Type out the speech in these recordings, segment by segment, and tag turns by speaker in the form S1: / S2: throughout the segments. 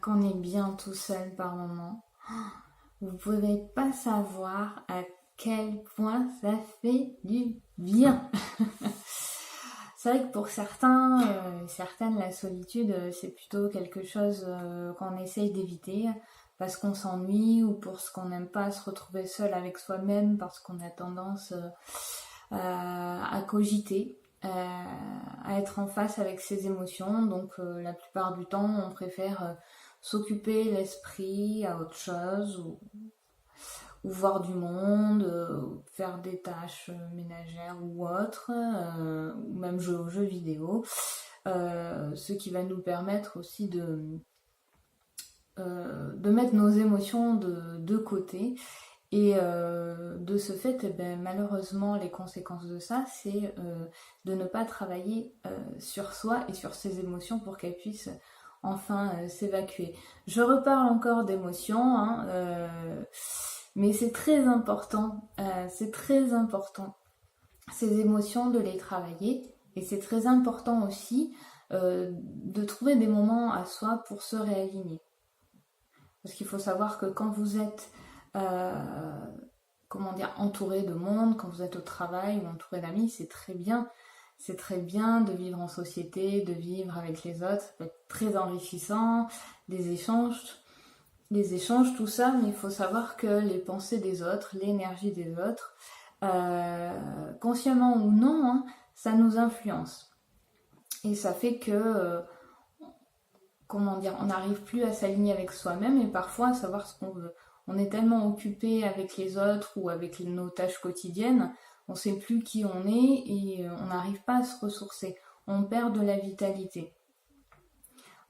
S1: qu'on est bien tout seul par moment. Vous pouvez pas savoir à quel point ça fait du bien. C'est vrai que pour certaines, la solitude, c'est plutôt quelque chose qu'on essaye d'éviter parce qu'on s'ennuie ou parce qu'on n'aime pas se retrouver seul avec soi-même, parce qu'on a tendance à cogiter, à être en face avec ses émotions. Donc la plupart du temps, on préfère s'occuper l'esprit à autre chose ou voir du monde, faire des tâches ménagères ou autres, ou même jouer aux jeux vidéo, ce qui va nous permettre aussi de mettre nos émotions de côté. Et de ce fait, eh ben, malheureusement, les conséquences de ça, c'est de ne pas travailler sur soi et sur ses émotions pour qu'elles puissent enfin s'évacuer. Je reparle encore d'émotions, hein, mais c'est très important, ces émotions, de les travailler. Et c'est très important aussi de trouver des moments à soi pour se réaligner. Parce qu'il faut savoir que quand vous êtes entouré de monde, quand vous êtes au travail ou entouré d'amis, c'est très bien. C'est très bien de vivre en société, de vivre avec les autres. Ça peut être très enrichissant, des échanges, tout ça, mais il faut savoir que les pensées des autres, l'énergie des autres, consciemment ou non, hein, ça nous influence. Et ça fait que, on n'arrive plus à s'aligner avec soi-même et parfois à savoir ce qu'on veut. On est tellement occupé avec les autres ou avec nos tâches quotidiennes, on ne sait plus qui on est et on n'arrive pas à se ressourcer. On perd de la vitalité.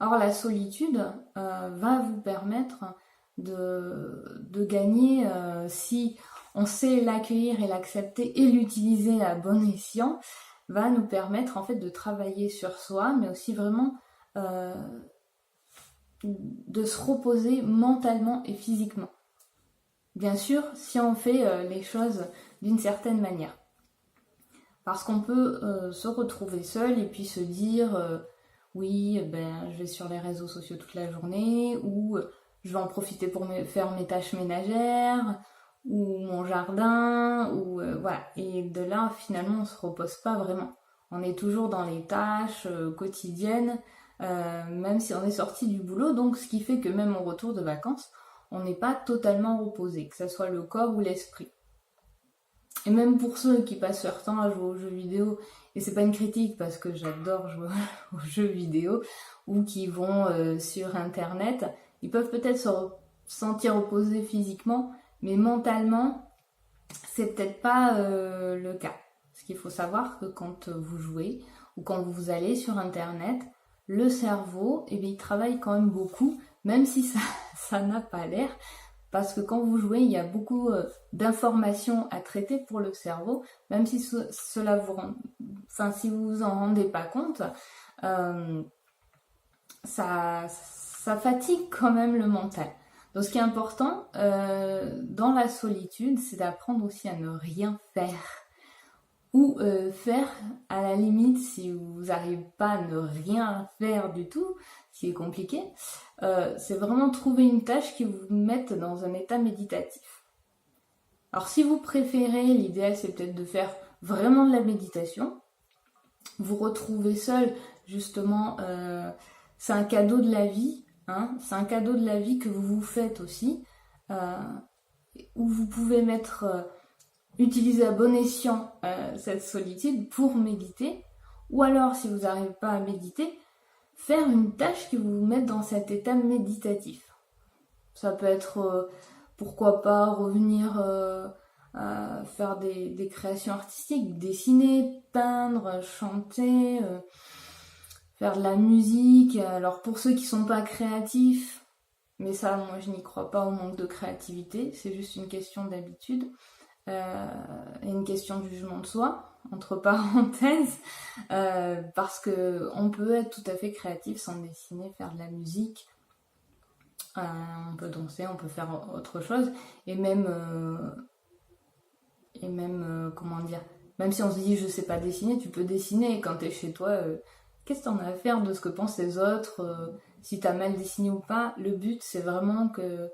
S1: Or, la solitude va vous permettre de gagner, si on sait l'accueillir et l'accepter et l'utiliser à bon escient, va nous permettre en fait de travailler sur soi, mais aussi vraiment de se reposer mentalement et physiquement. Bien sûr, si on fait les choses d'une certaine manière. Parce qu'on peut se retrouver seul et puis se dire oui, je vais sur les réseaux sociaux toute la journée, ou je vais en profiter pour faire mes tâches ménagères, ou mon jardin, ou voilà. Et de là, finalement, on se repose pas vraiment. On est toujours dans les tâches quotidiennes, même si on est sorti du boulot, donc ce qui fait que même au retour de vacances, on n'est pas totalement reposé, que ce soit le corps ou l'esprit. Et même pour ceux qui passent leur temps à jouer aux jeux vidéo, et c'est pas une critique parce que j'adore jouer aux jeux vidéo, ou qui vont sur internet, ils peuvent peut-être se sentir opposés physiquement, mais mentalement, c'est peut-être pas le cas. Parce qu'il faut savoir que quand vous jouez, ou quand vous allez sur internet, le cerveau, il travaille quand même beaucoup, même si ça n'a pas l'air. Parce que quand vous jouez, il y a beaucoup d'informations à traiter pour le cerveau, même si cela si vous vous en rendez pas compte, ça fatigue quand même le mental. Donc ce qui est important dans la solitude, c'est d'apprendre aussi à ne rien faire. Ou faire, à la limite, si vous n'arrivez pas à ne rien faire du tout, ce qui est compliqué, c'est vraiment trouver une tâche qui vous mette dans un état méditatif. Alors si vous préférez, l'idéal c'est peut-être de faire vraiment de la méditation. Vous retrouvez seul, justement, c'est un cadeau de la vie, hein, c'est un cadeau de la vie que vous vous faites aussi, où vous pouvez utiliser à bon escient cette solitude pour méditer, ou alors si vous n'arrivez pas à méditer, faire une tâche qui vous mette dans cet état méditatif. Ça peut être, pourquoi pas, revenir faire des créations artistiques, dessiner, peindre, chanter, faire de la musique. Alors pour ceux qui sont pas créatifs, mais ça moi je n'y crois pas au manque de créativité, c'est juste une question d'habitude. Et une question de jugement de soi, entre parenthèses, parce que on peut être tout à fait créatif sans dessiner, faire de la musique, on peut danser, on peut faire autre chose, et même même si on se dit je sais pas dessiner, tu peux dessiner, et quand t'es chez toi, qu'est-ce que t'en as à faire de ce que pensent les autres, si tu as mal dessiné ou pas, le but c'est vraiment que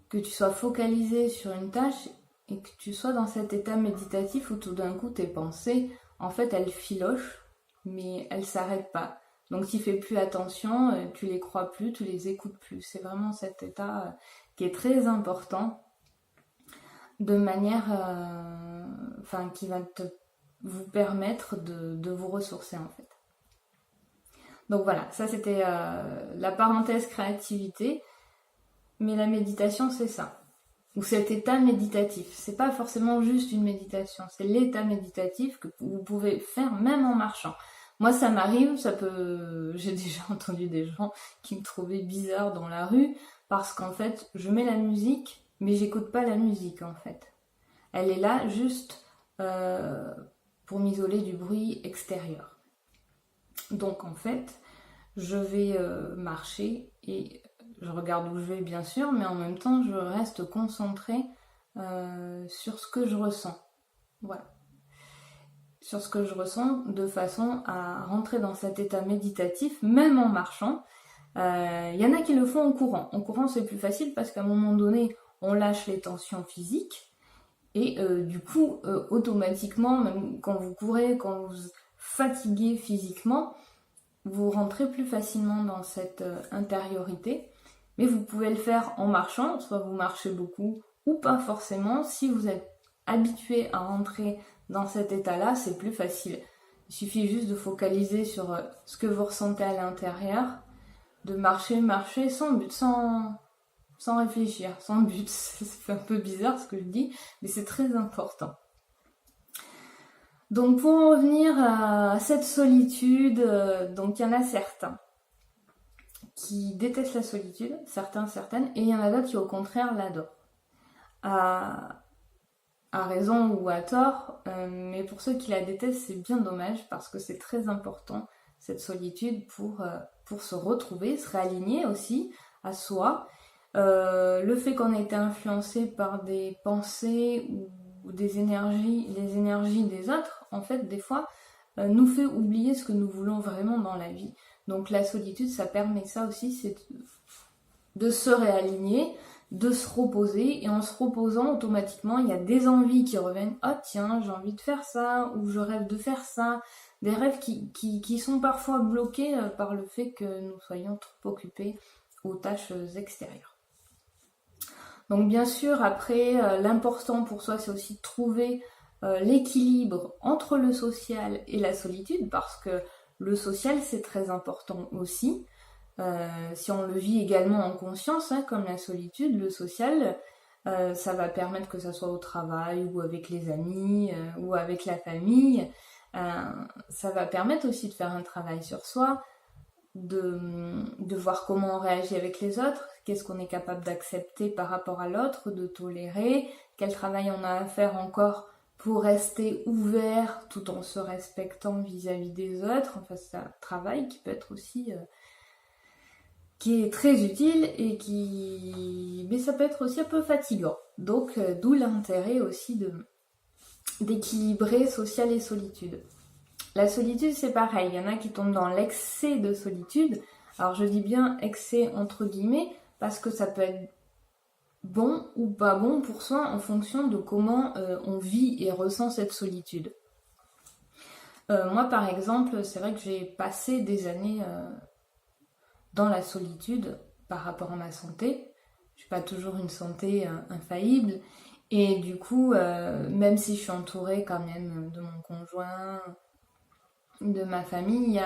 S1: tu sois focalisé sur une tâche et que tu sois dans cet état méditatif où tout d'un coup tes pensées, en fait, elles filochent, mais elles s'arrêtent pas. Donc tu fais plus attention, tu les crois plus, tu les écoutes plus. C'est vraiment cet état qui est très important, de manière, qui va vous permettre de vous ressourcer en fait. Donc voilà, ça c'était la parenthèse créativité, mais la méditation c'est ça. Ou cet état méditatif. C'est pas forcément juste une méditation, c'est l'état méditatif que vous pouvez faire même en marchant. Moi ça m'arrive, j'ai déjà entendu des gens qui me trouvaient bizarre dans la rue parce qu'en fait je mets la musique mais j'écoute pas la musique en fait. Elle est là juste pour m'isoler du bruit extérieur. Donc en fait je vais marcher et je regarde où je vais bien sûr, mais en même temps je reste concentrée sur ce que je ressens. Voilà. Sur ce que je ressens de façon à rentrer dans cet état méditatif, même en marchant. Y en a qui le font en courant. En courant c'est plus facile parce qu'à un moment donné on lâche les tensions physiques et du coup automatiquement, même quand vous courez, quand vous fatiguez physiquement, vous rentrez plus facilement dans cette intériorité. Mais vous pouvez le faire en marchant, soit vous marchez beaucoup ou pas forcément. Si vous êtes habitué à rentrer dans cet état-là, c'est plus facile. Il suffit juste de focaliser sur ce que vous ressentez à l'intérieur, de marcher sans but, sans réfléchir, sans but. Ça fait un peu bizarre ce que je dis, mais c'est très important. Donc pour en revenir à cette solitude, donc il y en a certains qui détestent la solitude, certaines, et il y en a d'autres qui au contraire l'adorent. À raison ou à tort, mais pour ceux qui la détestent, c'est bien dommage parce que c'est très important cette solitude pour se retrouver, se réaligner aussi à soi. Le fait qu'on ait été influencé par des pensées ou les énergies des autres, en fait, des fois, nous fait oublier ce que nous voulons vraiment dans la vie. Donc la solitude, ça permet ça aussi, c'est de se réaligner, de se reposer, et en se reposant, automatiquement, il y a des envies qui reviennent. « Oh tiens, j'ai envie de faire ça » ou « je rêve de faire ça ». Des rêves qui sont parfois bloqués par le fait que nous soyons trop occupés aux tâches extérieures. Donc bien sûr, après, l'important pour soi, c'est aussi de trouver l'équilibre entre le social et la solitude, parce que le social, c'est très important aussi. Si on le vit également en conscience, comme la solitude, le social, ça va permettre que ça soit au travail ou avec les amis ou avec la famille. Ça va permettre aussi de faire un travail sur soi, de voir comment on réagit avec les autres, qu'est-ce qu'on est capable d'accepter par rapport à l'autre, de tolérer, quel travail on a à faire encore pour rester ouvert tout en se respectant vis-à-vis des autres. Enfin, c'est un travail qui peut être aussi qui est très utile et mais ça peut être aussi un peu fatigant. Donc d'où l'intérêt aussi d'équilibrer social et solitude. La solitude, c'est pareil, il y en a qui tombent dans l'excès de solitude. Alors je dis bien excès entre guillemets parce que ça peut être bon ou pas bon pour soi en fonction de comment on vit et ressent cette solitude. Moi par exemple, c'est vrai que j'ai passé des années dans la solitude par rapport à ma santé. Je n'ai pas toujours une santé infaillible. Et du coup, même si je suis entourée quand même de mon conjoint, de ma famille,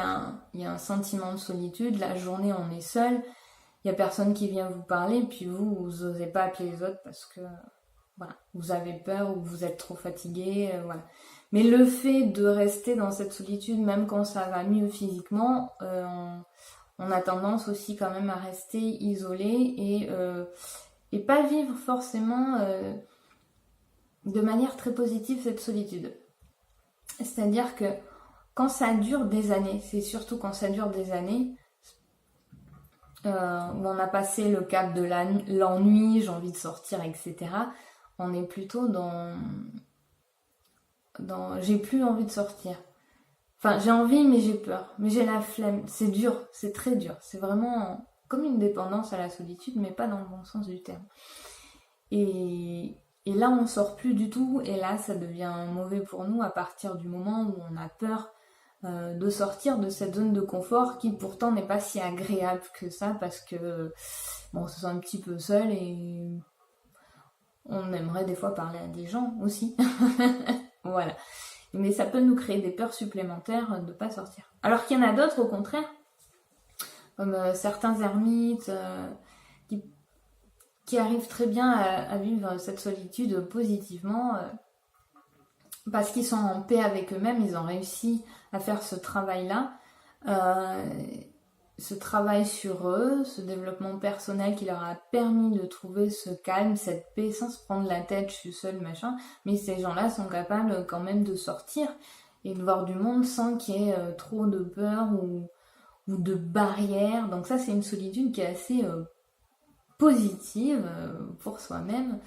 S1: il y a un sentiment de solitude. La journée, on est seul. Il n'y a personne qui vient vous parler. Puis vous n'osez pas appeler les autres parce que voilà, vous avez peur ou vous êtes trop fatigué. Voilà. Mais le fait de rester dans cette solitude, même quand ça va mieux physiquement, on a tendance aussi quand même à rester isolé et pas vivre forcément de manière très positive cette solitude. C'est-à-dire que quand ça dure des années, c'est surtout quand ça dure des années, où on a passé le cap de l'ennui, j'ai envie de sortir, etc., on est plutôt dans j'ai plus envie de sortir. Enfin, j'ai envie, mais j'ai peur. Mais j'ai la flemme. C'est dur, c'est très dur. C'est vraiment comme une dépendance à la solitude, mais pas dans le bon sens du terme. Et là, on sort plus du tout, et là, ça devient mauvais pour nous à partir du moment où on a peur de sortir de cette zone de confort qui pourtant n'est pas si agréable que ça, parce que bon, on se sent un petit peu seul et on aimerait des fois parler à des gens aussi. Voilà. Mais ça peut nous créer des peurs supplémentaires de ne pas sortir. Alors qu'il y en a d'autres, au contraire, comme certains ermites qui arrivent très bien à vivre cette solitude positivement parce qu'ils sont en paix avec eux-mêmes, ils ont réussi à faire ce travail-là, ce travail sur eux, ce développement personnel qui leur a permis de trouver ce calme, cette paix sans se prendre la tête, je suis seule, machin, mais ces gens-là sont capables quand même de sortir et de voir du monde sans qu'il y ait trop de peur ou de barrières. Donc ça, c'est une solitude qui est assez positive pour soi-même,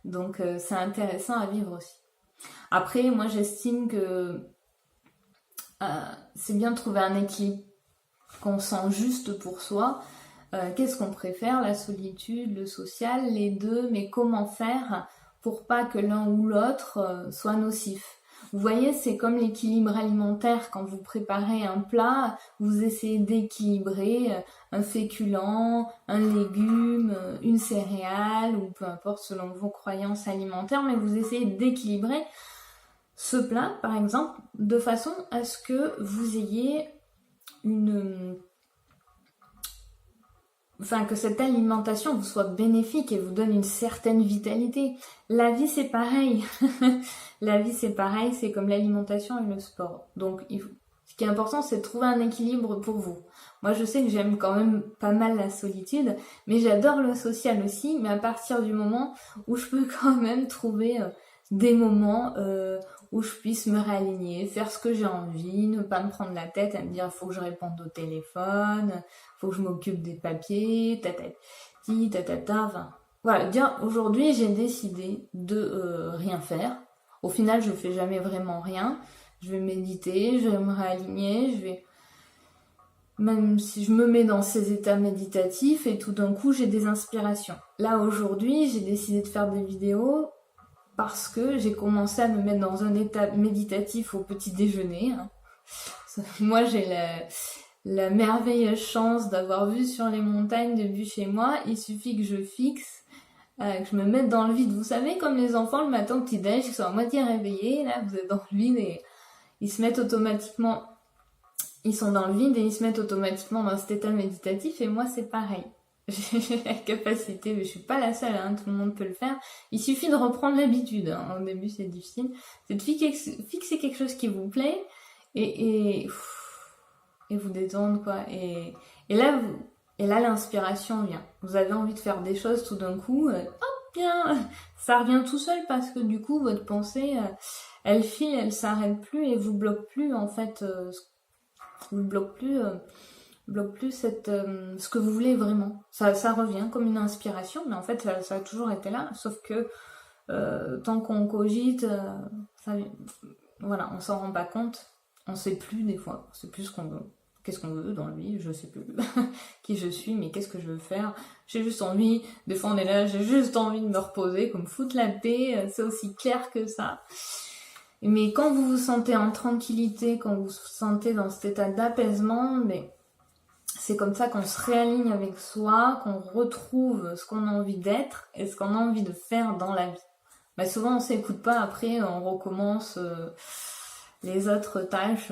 S1: donc c'est intéressant à vivre aussi. Après, moi j'estime que c'est bien de trouver un équilibre qu'on sent juste pour soi. Qu'est-ce qu'on préfère, la solitude, le social, les deux, mais comment faire pour pas que l'un ou l'autre soit nocif? Vous voyez, c'est comme l'équilibre alimentaire. Quand vous préparez un plat, vous essayez d'équilibrer un féculent, un légume, une céréale, ou peu importe selon vos croyances alimentaires, mais vous essayez d'équilibrer ce plat, par exemple, de façon à ce que vous ayez que cette alimentation vous soit bénéfique et vous donne une certaine vitalité. La vie, c'est pareil. La vie, c'est pareil, c'est comme l'alimentation et le sport. Donc, ce qui est important, c'est de trouver un équilibre pour vous. Moi, je sais que j'aime quand même pas mal la solitude, mais j'adore le social aussi, mais à partir du moment où je peux quand même trouver des moments où je puisse me réaligner, faire ce que j'ai envie, ne pas me prendre la tête à me dire faut que je réponde au téléphone, faut que je m'occupe des papiers, enfin, voilà, dire aujourd'hui j'ai décidé de rien faire. Au final, je fais jamais vraiment rien. Je vais méditer, je vais me réaligner, même si je me mets dans ces états méditatifs et tout d'un coup j'ai des inspirations. Là aujourd'hui, j'ai décidé de faire des vidéos parce que j'ai commencé à me mettre dans un état méditatif au petit déjeuner. Moi, j'ai la merveilleuse chance d'avoir vue sur les montagnes depuis chez moi. Il suffit que je fixe, que je me mette dans le vide. Vous savez, comme les enfants, le matin au petit-déj, ils sont à moitié réveillés. Là, vous êtes dans le vide et ils se mettent automatiquement... Ils sont dans le vide et ils se mettent automatiquement dans cet état méditatif. Et moi, c'est pareil. J'ai la capacité, mais je suis pas la seule, hein, tout le monde peut le faire. Il suffit de reprendre l'habitude, hein. Au début c'est difficile. C'est de fixer quelque chose qui vous plaît et vous détendre, quoi. Et là l'inspiration vient. Vous avez envie de faire des choses tout d'un coup, hop, bien, ça revient tout seul parce que du coup votre pensée, elle file, elle s'arrête plus et vous bloque plus en fait, vous bloque plus ce que vous voulez vraiment. Ça revient comme une inspiration, mais en fait ça a toujours été là, sauf que tant qu'on cogite, voilà, on s'en rend pas compte, on sait plus des fois, on sait plus ce qu'on veut. Qu'est-ce qu'on veut dans la vie, je sais plus qui je suis, mais qu'est-ce que je veux faire. J'ai juste envie, des fois on est là, j'ai juste envie de me reposer, comme foutre la paix, c'est aussi clair que ça. Mais quand vous vous sentez en tranquillité, quand vous vous sentez dans cet état d'apaisement, mais c'est comme ça qu'on se réaligne avec soi, qu'on retrouve ce qu'on a envie d'être et ce qu'on a envie de faire dans la vie. Mais souvent on s'écoute pas, après on recommence les autres tâches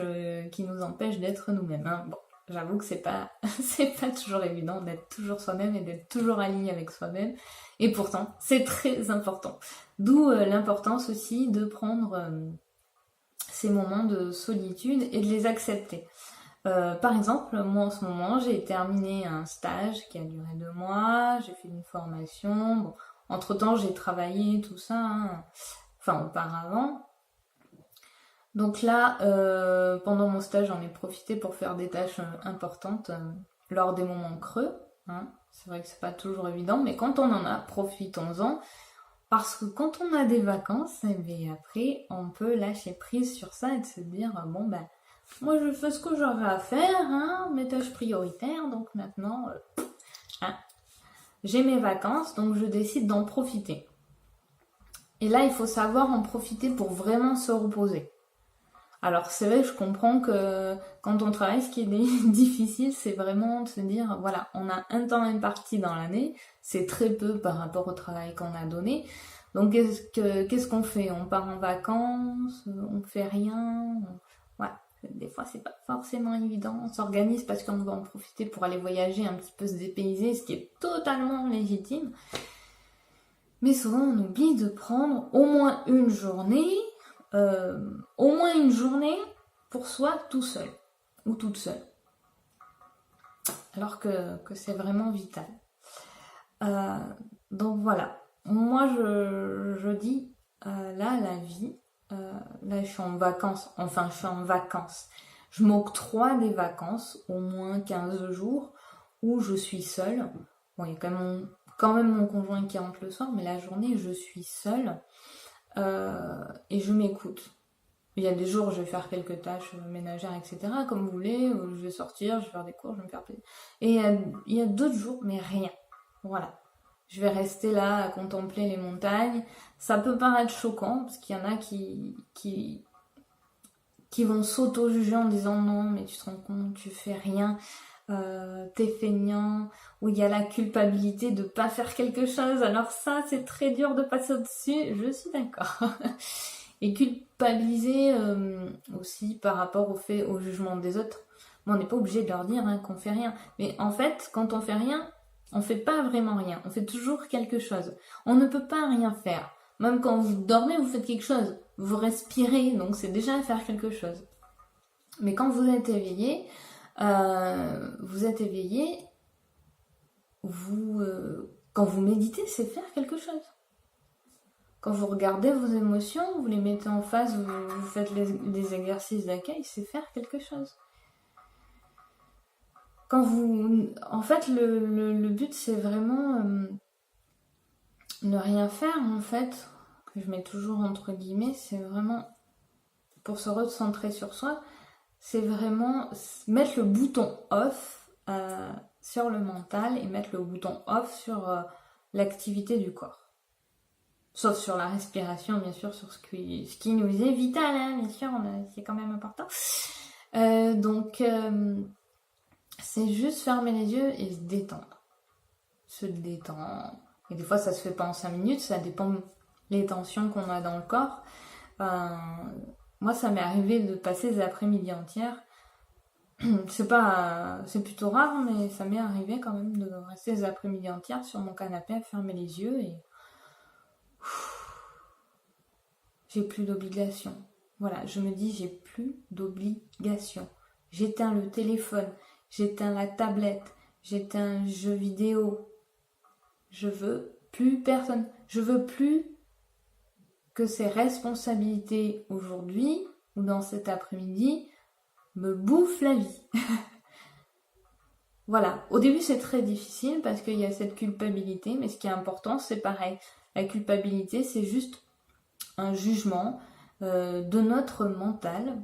S1: qui nous empêchent d'être nous-mêmes. Hein. Bon, j'avoue que c'est pas toujours évident d'être toujours soi-même et d'être toujours aligné avec soi-même. Et pourtant, c'est très important. D'où l'importance aussi de prendre ces moments de solitude et de les accepter. Par exemple, moi en ce moment, j'ai terminé un stage qui a duré 2 mois, j'ai fait une formation. Bon, entre-temps, j'ai travaillé, tout ça, hein. Enfin auparavant. Donc là, pendant mon stage, j'en ai profité pour faire des tâches importantes lors des moments creux. Hein. C'est vrai que c'est pas toujours évident, mais quand on en a, profitons-en. Parce que quand on a des vacances, et bien après, on peut lâcher prise sur ça et de se dire, bon ben, moi je fais ce que j'aurais à faire, hein, mes tâches prioritaires, donc maintenant, hein. J'ai mes vacances, donc je décide d'en profiter. Et là, il faut savoir en profiter pour vraiment se reposer. Alors c'est vrai, je comprends que quand on travaille, ce qui est difficile, c'est vraiment de se dire, voilà, on a un temps imparti dans l'année, c'est très peu par rapport au travail qu'on a donné. Donc qu'est-ce qu'on fait? On part en vacances, on fait rien. Voilà, des fois c'est pas forcément évident. On s'organise parce qu'on va en profiter pour aller voyager, un petit peu se dépayser, ce qui est totalement légitime. Mais souvent on oublie de prendre au moins une journée pour soi tout seul ou toute seule. Alors que c'est vraiment vital. Donc voilà. Moi je dis, là la vie, là je suis en vacances, je m'octroie des vacances, au moins 15 jours, où je suis seule. Bon, il y a quand même mon conjoint qui rentre le soir, mais la journée je suis seule. Et je m'écoute. Il y a des jours où je vais faire quelques tâches ménagères, etc. Comme vous voulez, où je vais sortir, je vais faire des cours, je vais me faire plaisir. Et il y a d'autres jours, mais rien. Voilà. Je vais rester là à contempler les montagnes. Ça peut paraître choquant, parce qu'il y en a qui vont s'auto-juger en disant non, mais tu te rends compte, tu fais rien. T'es feignant, où il y a la culpabilité de pas faire quelque chose. Alors ça, c'est très dur de passer au-dessus, je suis d'accord. Et culpabiliser aussi par rapport au jugement des autres. Bon, on n'est pas obligé de leur dire qu'on fait rien. Mais en fait, quand on fait rien, on fait pas vraiment rien. On fait toujours quelque chose. On ne peut pas rien faire. Même quand vous dormez, vous faites quelque chose. Vous respirez, donc c'est déjà faire quelque chose. Mais quand vous êtes éveillé, quand vous méditez, c'est faire quelque chose. Quand vous regardez vos émotions, vous les mettez en face, vous faites les exercices d'accueil, c'est faire quelque chose. En fait, le but, c'est vraiment ne rien faire, en fait, que je mets toujours entre guillemets, c'est vraiment, pour se recentrer sur soi, c'est vraiment mettre le bouton off sur le mental et mettre le bouton off sur l'activité du corps. Sauf sur la respiration, bien sûr, sur ce qui nous est vital, hein, bien sûr, c'est quand même important. Donc, c'est juste fermer les yeux et se détendre. Se détendre. Et des fois, ça se fait pas en 5 minutes, ça dépend des tensions qu'on a dans le corps. Moi, ça m'est arrivé de passer des après-midi entières. C'est plutôt rare, mais ça m'est arrivé quand même de rester des après-midi entières sur mon canapé à fermer les yeux et j'ai plus d'obligation. Voilà, je me dis j'ai plus d'obligation. J'éteins le téléphone, j'éteins la tablette, j'éteins un jeu vidéo. Je veux plus personne. Je veux plus que ces responsabilités aujourd'hui ou dans cet après-midi me bouffent la vie. Voilà, au début c'est très difficile parce qu'il y a cette culpabilité, mais ce qui est important c'est pareil. La culpabilité c'est juste un jugement de notre mental,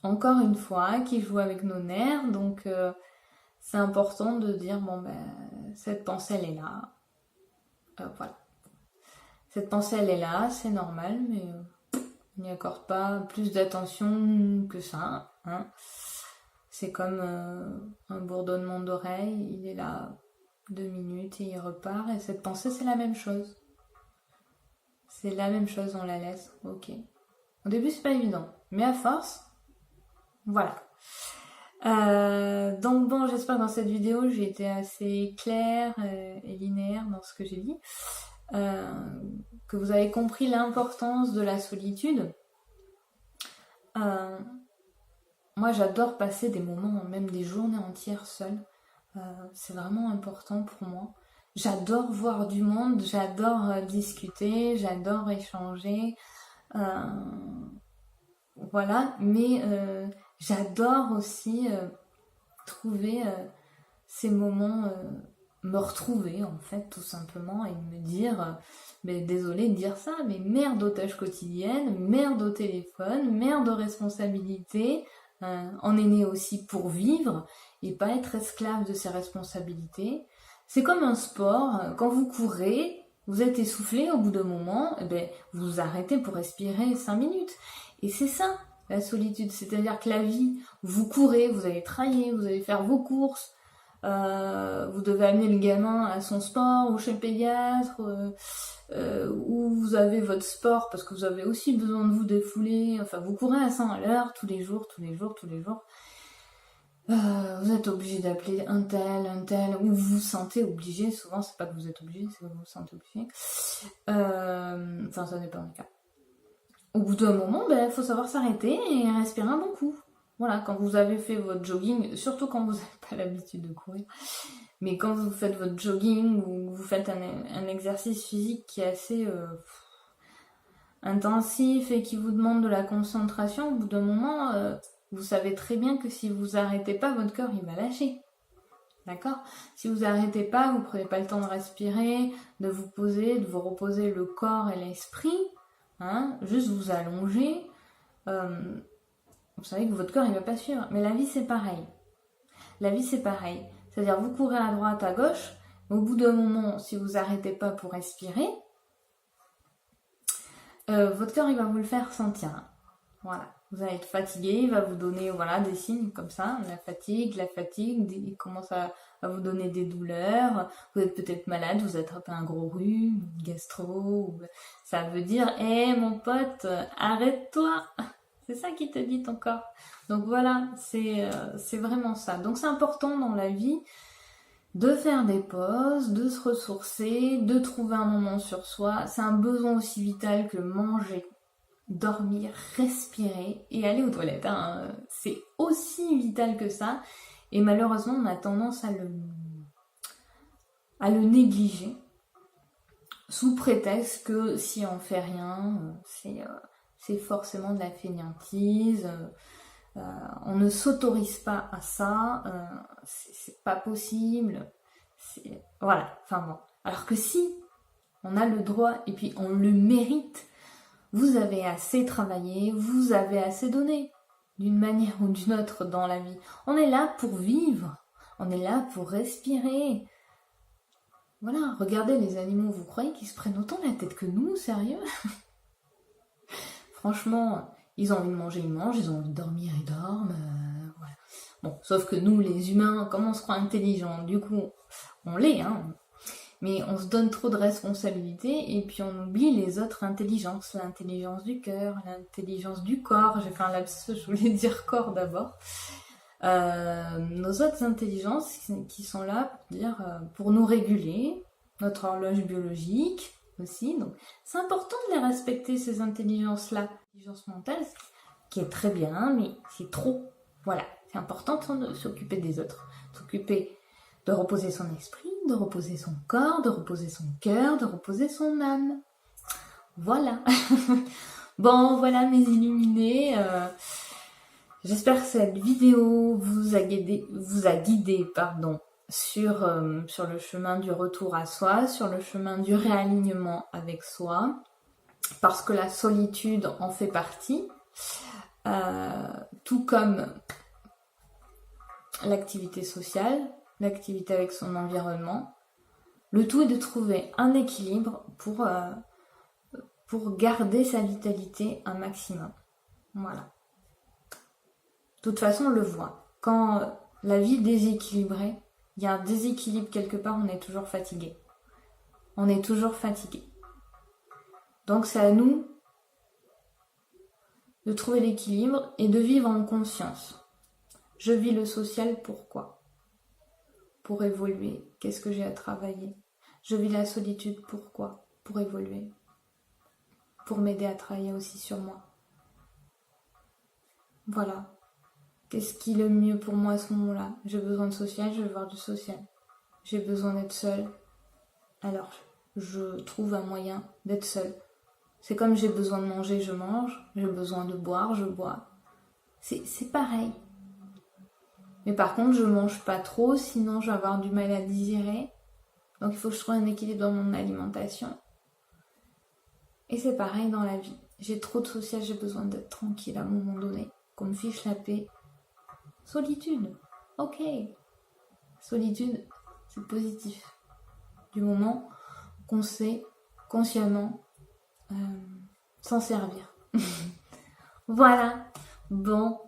S1: encore une fois, qui joue avec nos nerfs, donc c'est important de dire bon ben cette pensée elle est là, voilà. Cette pensée elle est là, c'est normal, mais on n'y accorde pas plus d'attention que ça, hein. C'est comme un bourdonnement d'oreille, il est là 2 minutes et il repart, et cette pensée c'est la même chose. C'est la même chose, on la laisse, ok. Au début c'est pas évident, mais à force, voilà. Donc bon, j'espère que dans cette vidéo j'ai été assez claire et linéaire dans ce que j'ai dit, que vous avez compris l'importance de la solitude. Moi j'adore passer des moments, même des journées entières seule, c'est vraiment important pour moi. J'adore voir du monde, j'adore discuter, j'adore échanger, voilà, mais j'adore aussi trouver ces moments, me retrouver en fait tout simplement et me dire, mais désolée de dire ça, mais merde aux tâches quotidiennes, merde au téléphone, merde aux responsabilités, on est né aussi pour vivre et pas être esclave de ses responsabilités. C'est comme un sport, quand vous courez, vous êtes essoufflé au bout d'un moment, vous vous arrêtez pour respirer 5 minutes. Et c'est ça, la solitude, c'est-à-dire que la vie, vous courez, vous allez travailler, vous allez faire vos courses, vous devez amener le gamin à son sport ou chez le pédiatre, ou vous avez votre sport parce que vous avez aussi besoin de vous défouler, enfin vous courez à 100 à l'heure tous les jours. Vous êtes obligé d'appeler un tel, ou vous vous sentez obligé, souvent c'est pas que vous êtes obligé, c'est que vous vous sentez obligé. Enfin ça dépend du cas. Au bout d'un moment, il faut savoir s'arrêter et respirer un bon coup. Voilà, quand vous avez fait votre jogging, surtout quand vous n'avez pas l'habitude de courir, mais quand vous faites votre jogging ou vous faites un exercice physique qui est assez intensif et qui vous demande de la concentration, au bout d'un moment, vous savez très bien que si vous arrêtez pas, votre corps il va lâcher. D'accord ? Si vous arrêtez pas, vous prenez pas le temps de respirer, de vous poser, de vous reposer le corps et l'esprit, juste vous allonger, vous savez que votre corps il va pas suivre. Mais la vie c'est pareil. C'est-à-dire vous courez à droite, à gauche, au bout d'un moment, si vous arrêtez pas pour respirer, votre corps il va vous le faire sentir. Voilà. Vous allez être fatigué, il va vous donner des signes comme ça, la fatigue, il commence à vous donner des douleurs, vous êtes peut-être malade, vous attrapez un gros rhume, gastro, ça veut dire « mon pote, arrête-toi !» C'est ça qui te dit ton corps. Donc voilà, c'est vraiment ça. Donc c'est important dans la vie de faire des pauses, de se ressourcer, de trouver un moment sur soi. C'est un besoin aussi vital que manger, dormir, respirer et aller aux toilettes. C'est aussi vital que ça. Et malheureusement, on a tendance à le négliger sous prétexte que si on fait rien, c'est forcément de la fainéantise. On ne s'autorise pas à ça. C'est pas possible. Voilà. Enfin bon. Alors que si on a le droit et puis on le mérite, vous avez assez travaillé, vous avez assez donné, d'une manière ou d'une autre dans la vie. On est là pour vivre, on est là pour respirer. Voilà, regardez les animaux, vous croyez qu'ils se prennent autant la tête que nous, sérieux ? Franchement, ils ont envie de manger, ils mangent, ils ont envie de dormir, ils dorment. Voilà. Bon, sauf que nous, les humains, comme on se croit intelligents, du coup, on l'est, mais on se donne trop de responsabilités et puis on oublie les autres intelligences, l'intelligence du cœur, l'intelligence du corps. J'ai fait un lapsus, je voulais dire corps d'abord. Nos autres intelligences qui sont là pour nous réguler, notre horloge biologique aussi. Donc c'est important de les respecter, ces intelligences-là. L'intelligence mentale, qui est très bien, mais c'est trop. Voilà, c'est important de s'occuper des autres, de reposer son esprit, de reposer son corps, de reposer son cœur, de reposer son âme. Voilà. Bon, voilà mes illuminés. J'espère que cette vidéo vous a guidé sur le chemin du retour à soi, sur le chemin du réalignement avec soi, parce que la solitude en fait partie, tout comme l'activité sociale, l'activité avec son environnement. Le tout est de trouver un équilibre pour garder sa vitalité un maximum. Voilà. De toute façon, on le voit. Quand la vie est déséquilibrée, il y a un déséquilibre quelque part, on est toujours fatigué. Donc c'est à nous de trouver l'équilibre et de vivre en conscience. Je vis le social, pourquoi ? Pour évoluer. Qu'est-ce que j'ai à travailler ? Je vis la solitude, pourquoi ? Pour évoluer. Pour m'aider à travailler aussi sur moi. Voilà. Qu'est-ce qui est le mieux pour moi à ce moment-là ? J'ai besoin de social, je veux voir du social. J'ai besoin d'être seule. Alors, je trouve un moyen d'être seule. C'est comme j'ai besoin de manger, je mange. J'ai besoin de boire, je bois. C'est pareil. Mais par contre, je mange pas trop, sinon je vais avoir du mal à digérer. Donc il faut que je trouve un équilibre dans mon alimentation. Et c'est pareil dans la vie. J'ai trop de social, j'ai besoin d'être tranquille à un moment donné. Qu'on me fiche la paix. Solitude. Ok. Solitude, c'est positif. du moment qu'on sait consciemment s'en servir. Voilà, bon,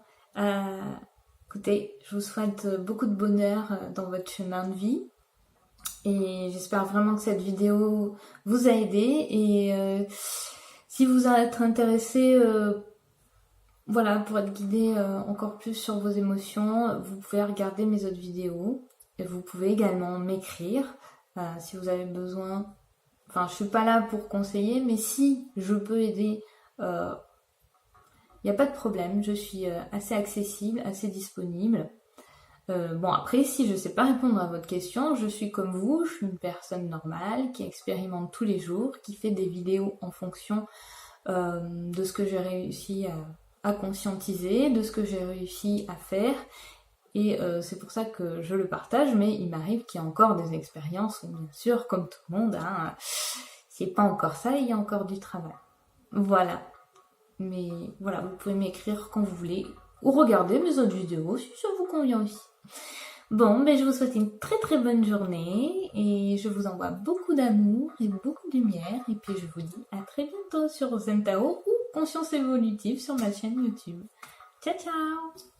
S1: écoutez, je vous souhaite beaucoup de bonheur dans votre chemin de vie et j'espère vraiment que cette vidéo vous a aidé et si vous êtes intéressé voilà, pour être guidé encore plus sur vos émotions, vous pouvez regarder mes autres vidéos et vous pouvez également m'écrire si vous avez besoin. Enfin, je suis pas là pour conseiller, mais si je peux aider, il n'y a pas de problème, je suis assez accessible, assez disponible. Bon, après, si je ne sais pas répondre à votre question, je suis comme vous, je suis une personne normale qui expérimente tous les jours, qui fait des vidéos en fonction de ce que j'ai réussi à conscientiser, de ce que j'ai réussi à faire. Et c'est pour ça que je le partage, mais il m'arrive qu'il y a encore des expériences, bien sûr, comme tout le monde, hein, c'est pas encore ça, il y a encore du travail. Voilà. Mais voilà, vous pouvez m'écrire quand vous voulez, ou regarder mes autres vidéos si ça vous convient aussi. Bon, je vous souhaite une très très bonne journée, et je vous envoie beaucoup d'amour et beaucoup de lumière, et puis je vous dis à très bientôt sur Zen Tao ou Conscience Évolutive sur ma chaîne YouTube. Ciao ciao!